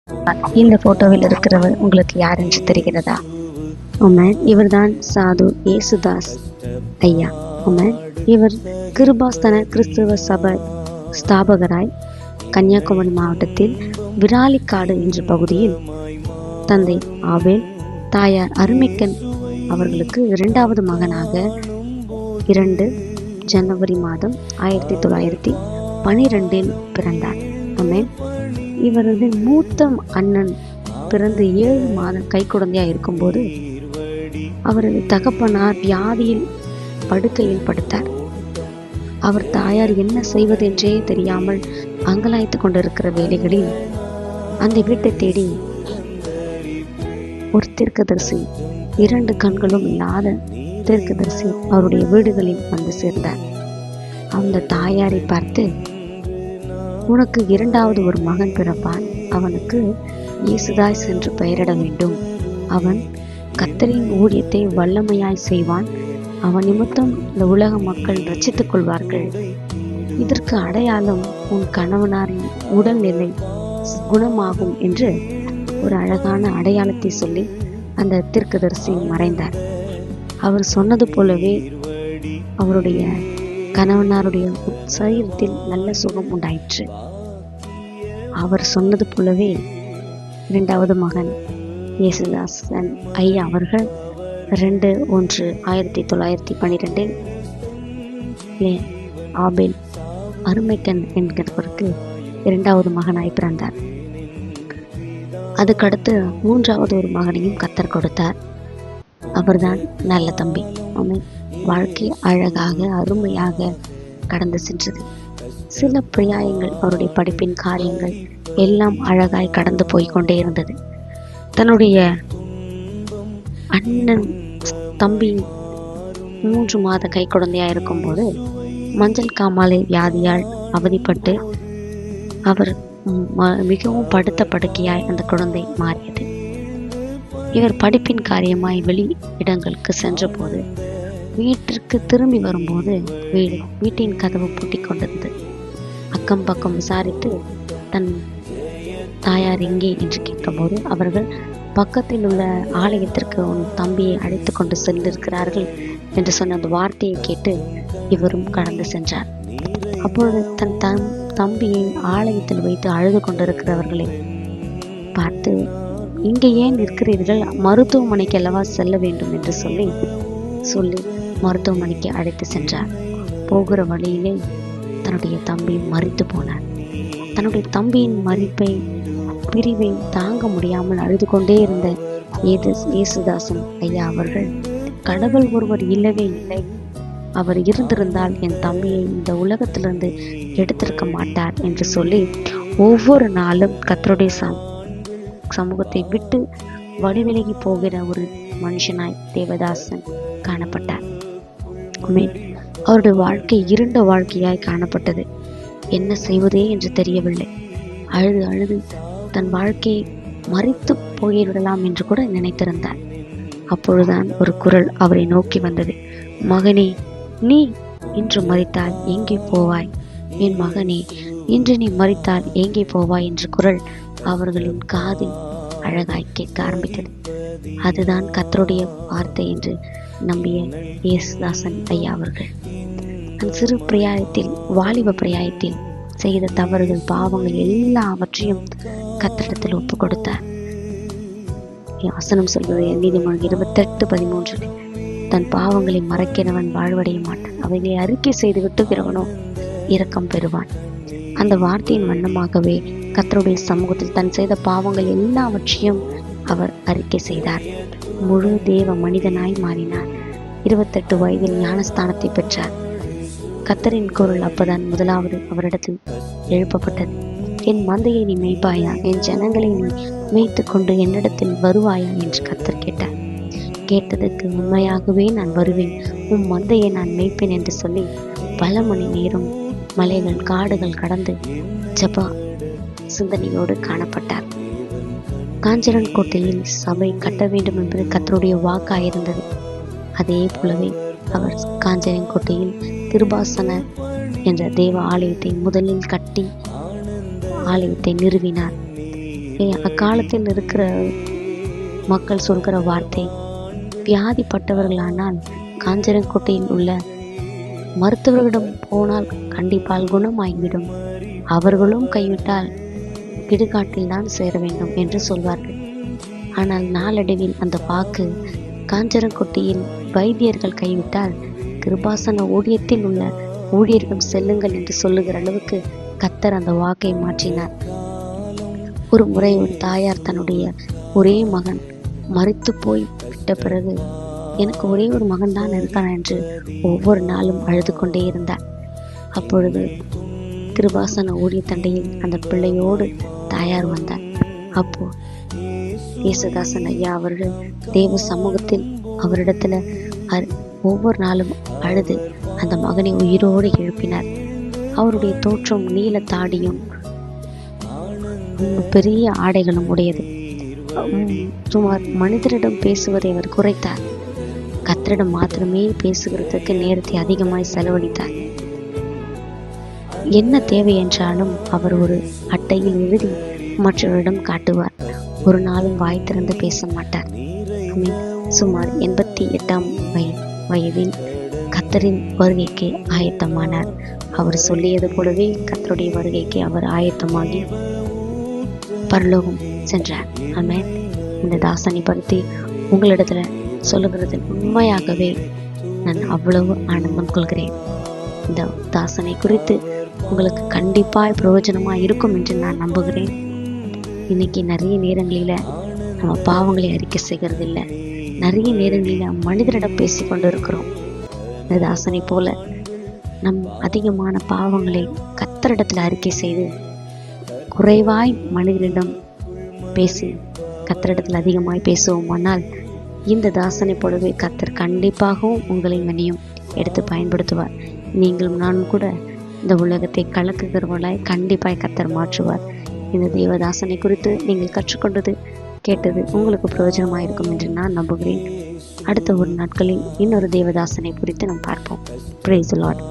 இந்த போட்டோவில் இருக்கிறவர் உங்களுக்கு யார் என்று தெரிகிறதா? உமன் இவர்தான் சாது ஏசுதாஸ் ஐயா. உமன் இவர் கிருபாஸ்தன கிறிஸ்துவ சபை ஸ்தாபகராய் கன்னியாகுமரி மாவட்டத்தில் விராலிக்காடு என்ற பகுதியில் தந்தை ஆபேல் தாயார் அருமைக்கன் அவர்களுக்கு இரண்டாவது மகனாக 2 ஜனவரி மாதம் 1912 பிறந்தார். ஆமென். இவரது மூத்த அண்ணன் பிறந்து 7 மாதம் கைக்குழந்தையா இருக்கும்போது அவரது தகப்பனார் வியாதியில் படுக்கையில் படுத்தார். அவர் தாயார் என்ன செய்வதென்றே தெரியாமல் அங்கலாய்த்து கொண்டிருக்கிற வேளைகளில் அந்த வீட்டை தேடி ஒரு தீர்க்கதரிசி, 2 கண்களும் இல்லாத தீர்க்கதரிசி அவருடைய வீடுகளில் வந்து சேர்ந்தார். அந்த தாயாரை பார்த்து, உனக்கு 2வது ஒரு மகன் பிறப்பான், அவனுக்கு இயேசுதாஸ் என்று பெயரிட வேண்டும். அவன் கர்த்தரின் ஊழியத்தை வல்லமையாய் செய்வான். அவன் நிமித்தம் இந்த உலக மக்கள் ரட்சித்துக் கொள்வார்கள். இதற்கு அடையாளம் உன் கணவனாரின் உடல்நிலை குணமாகும் என்று ஒரு அழகான அடையாளத்தை சொல்லி அந்த தீர்க்கதரிசி மறைந்தார். அவர் சொன்னது போலவே அவருடைய கணவனாருடைய சரீரத்தில் நல்ல சுகம் உண்டாயிற்று. அவர் சொன்னது போலவே 2வது மகன் இயேசுதாசன் ஐயா அவர்கள் 2/1/1912 ஆபேல் அருமைக்கன் என்கிறவருக்கு 2வது மகனாய் பிறந்தார். அதுக்கடுத்து 3வது ஒரு மகனையும் கர்த்தர் கொடுத்தார். அவர்தான் நல்ல தம்பி. அவன் வாழ்க்கை அழகாக அருமையாக கடந்து சென்றது. சில பிரியாயங்கள், அவருடைய படிப்பின் காரியங்கள் எல்லாம் அழகாய் கடந்து போய்கொண்டே இருந்தது. தன்னுடைய அண்ணன் தம்பி 3 மாத கை குழந்தையா இருக்கும்போது மஞ்சள் காமாலை வியாதியால் அவதிப்பட்டு அவர் மிகவும் படுத்த படுக்கையாய் அந்த குழந்தை மாறியது. இவர் படிப்பின் காரியமாய் வெளி இடங்களுக்கு சென்றபோது வீட்டிற்கு திரும்பி வரும்போது வீட்டின் கதவு பூட்டி கொண்டிருந்தது. அக்கம் பக்கம் விசாரித்து தன் தாயார் எங்கே என்று கேட்டபோது அவர்கள் பக்கத்தில் உள்ள ஆலயத்திற்கு உன் தம்பியை அழைத்து கொண்டு சென்றிருக்கிறார்கள் என்று சொன்ன அந்த வார்த்தையை கேட்டு இவரும் கடந்து சென்றார். அப்பொழுது தன் தம்பியை ஆலயத்தில் வைத்து அழுது கொண்டிருக்கிறவர்களை பார்த்து, இங்கே ஏன் இருக்கிறீர்கள், மருத்துவமனைக்கு அல்லவா செல்ல வேண்டும் என்று சொல்லி மருத்துவமனைக்கு அழைத்து சென்றார். போகிற வழியிலே தன்னுடைய தம்பி மரித்து போனார். தன்னுடைய தம்பியின் பிரிவை தாங்க முடியாமல் அழுது கொண்டே இருந்த இயேசுதாசன் ஐயா அவர்கள், கடவுள் ஒருவர் இல்லவே இல்லை, அவர் இருந்திருந்தால் என் தம்பியை இந்த உலகத்திலிருந்து எடுத்திருக்க மாட்டார் என்று சொல்லி ஒவ்வொரு நாளும் கர்த்தருடைய சமூகத்தை விட்டு வழிவிலகி போகிற ஒரு மனுஷனாய் தேவதாசன் காணப்பட்டார். அவருடைய வாழ்க்கை இருண்ட வாழ்க்கையாய் காணப்பட்டது. என்ன செய்வதே என்று தெரியவில்லை. அழுது அழுது தன் வாழ்க்கையை மறித்து போய்விடலாம் என்று கூட நினைத்திருந்தார். அப்பொழுதுதான் ஒரு குரல் அவரை நோக்கி வந்தது. மகனே, நீ இன்று மரித்தால் எங்கே போவாய்? என் மகனே, இன்று நீ மரித்தால் எங்கே போவாய் என்ற குரல் அவர்களின் காதில் அழகாய் கேட்க ஆரம்பித்தது. அதுதான் கர்த்தருடைய வார்த்தை என்று நம்பிய இயேசுதாசன் ஐயா அவர்கள் தன் சிறு பிராயத்தில், வாலிப பிராயத்தில் செய்த தவறுகள், பாவங்கள் எல்லாவற்றையும் கர்த்தரிடத்தில் ஒப்பு கொடுத்தார். வசனம் சொல்வது நீதிமொழிகள் 28:13, தன் பாவங்களை மறைக்கிறவன் வாழ்வடைய மாட்டான், அவைகளை அறிக்கை செய்துவிட்டு பிறவனோ இரக்கம் பெறுவான். அந்த வார்த்தையின் வண்ணமாகவே கர்த்தருடைய சமூகத்தில் தன் செய்த பாவங்கள் எல்லாவற்றையும் அவர் அறிக்கை செய்தார். முழு தேவ மனிதனாய் மாறினார். 28 வயதில் ஞானஸ்தானத்தை பெற்றார். கர்த்தரின் குரல் அப்பதான் முதலாவது அவரிடத்தில் எழுப்பப்பட்டது. என் மந்தையை நீ மேய்ப்பாயா, என் ஜனங்களை நீ மேய்த்து கொண்டு என்னிடத்தில் வருவாயா என்று கர்த்தர் கேட்டார். கேட்டதற்கு உண்மையாகவே நான் வருவேன், உன் மந்தையை நான் மேய்ப்பேன் என்று சொல்லி பல மணி நேரம் மலைகள் காடுகள் கடந்து ஜப சிந்தனையோடு காணப்பட்டார். காஞ்சரன் கோட்டையில் சபை கட்ட வேண்டும் என்பது கர்த்தருடைய வாக்காயிருந்தது. அதே போலவே அவர் காஞ்சரன் கோட்டையில் கிருபாசன என்ற தேவ ஆலயத்தை முதலில் கட்டி ஆலயத்தை நிறுவினார். அக்காலத்தில் இருக்கிற மக்கள் சொல்கிற வார்த்தை, வியாதிப்பட்டவர்களானால் காஞ்சரக்கோட்டையில் உள்ள மருத்துவர்களிடம் போனால் கண்டிப்பால் குணமாகிவிடும், அவர்களும் கைவிட்டால் இடுகாட்டில் தான் சேர வேண்டும் என்று சொல்வார்கள். ஆனால் நாளடைவில் அந்த வாக்கு காஞ்சரக்கோட்டையில் வைத்தியர்கள் கைவிட்டால் கிருபாசன ஊழியத்தில் உள்ள ஊழியர்கள் செல்லுங்கள் என்று சொல்லுகிற அளவுக்கு கர்த்தர் அந்த வாக்கை மாற்றினார். ஒரு முறை ஒரு தாயார் தன்னுடைய ஒரே மகன் மரித்து போய் விட்ட பிறகு, எனக்கு ஒரே ஒரு மகன் தான் இருக்கான் என்று ஒவ்வொரு நாளும் அழுது கொண்டே இருந்தார். அப்பொழுது கிருபாசன ஊழிய தண்டையில் அந்த பிள்ளையோடு தாயார் வந்தார். அப்போ இயேசுதாசன் ஐயா அவர்கள் தேவ சமூகத்தில் அவரிடத்துல ஒவ்வொரு நாளும் அழுது அந்த மகனை உயிரோடு எழுப்பினார். அவருடைய தோற்றம் நீல தாடியும் பெரிய ஆடைகளும் உடையது. சுமார் மனிதரிடம் பேசுவதை அவர் குறைத்தார். கர்த்தரிடம் மாத்திரமே பேசுகிறதுக்கு நேரத்தை அதிகமாய் செலவழித்தார். என்ன தேவை என்றாலும் அவர் ஒரு அட்டையில் எழுதி மற்றவரிடம் காட்டுவார். ஒரு நாளும் வாய் திறந்து பேச மாட்டார். சுமார் 88ஆம் வயதில் கர்த்தரின் வருகைக்கு ஆயத்தமானார். அவர் சொல்லியது போலவே கர்த்தருடைய வருகைக்கு அவர் ஆயத்தமாகி பரலோகம் சென்றார். ஆமென். இந்த தாசனை பற்றி உங்களிடத்துல சொல்லுகிறது உண்மையாகவே நான் அவ்வளவு ஆனந்தம் கொள்கிறேன். இந்த தாசனை குறித்து உங்களுக்கு கண்டிப்பாக பிரயோஜனமாக இருக்கும் என்று நான் நம்புகிறேன். இன்னைக்கு நிறைய நேரங்களில் நம்ம பாவங்களை அறிக்கை செய்கிறது இல்லை. நிறைய நேரங்களில் மனிதரிடம் பேசி கொண்டு இருக்கிறோம். இந்த தாசனை போல நம் அதிகமான பாவங்களை கர்த்தரிடத்தில் அறிக்கை செய்து குறைவாய் மனிதரிடம் பேசி கர்த்தரிடத்தில் அதிகமாய் பேசுவோமானால் இந்த தாசனை போலவே கர்த்தர் கண்டிப்பாகவும் உங்களை மனையும் எடுத்து பயன்படுத்துவார். நீங்களும் நானும் கூட இந்த உலகத்தை கலக்குகிறவர்களாய் கண்டிப்பாய் கர்த்தர் மாற்றுவார். இந்த தேவதாசனை குறித்து நீங்கள் கற்றுக்கொண்டது கேட்டது உங்களுக்கு பிரயோஜனமாக இருக்கும் என்று நான் நம்புகிறேன். அடுத்த ஒரு நாட்களில் இன்னொரு தேவதாசனை குறித்து நாம் பார்ப்போம். Praise the Lord.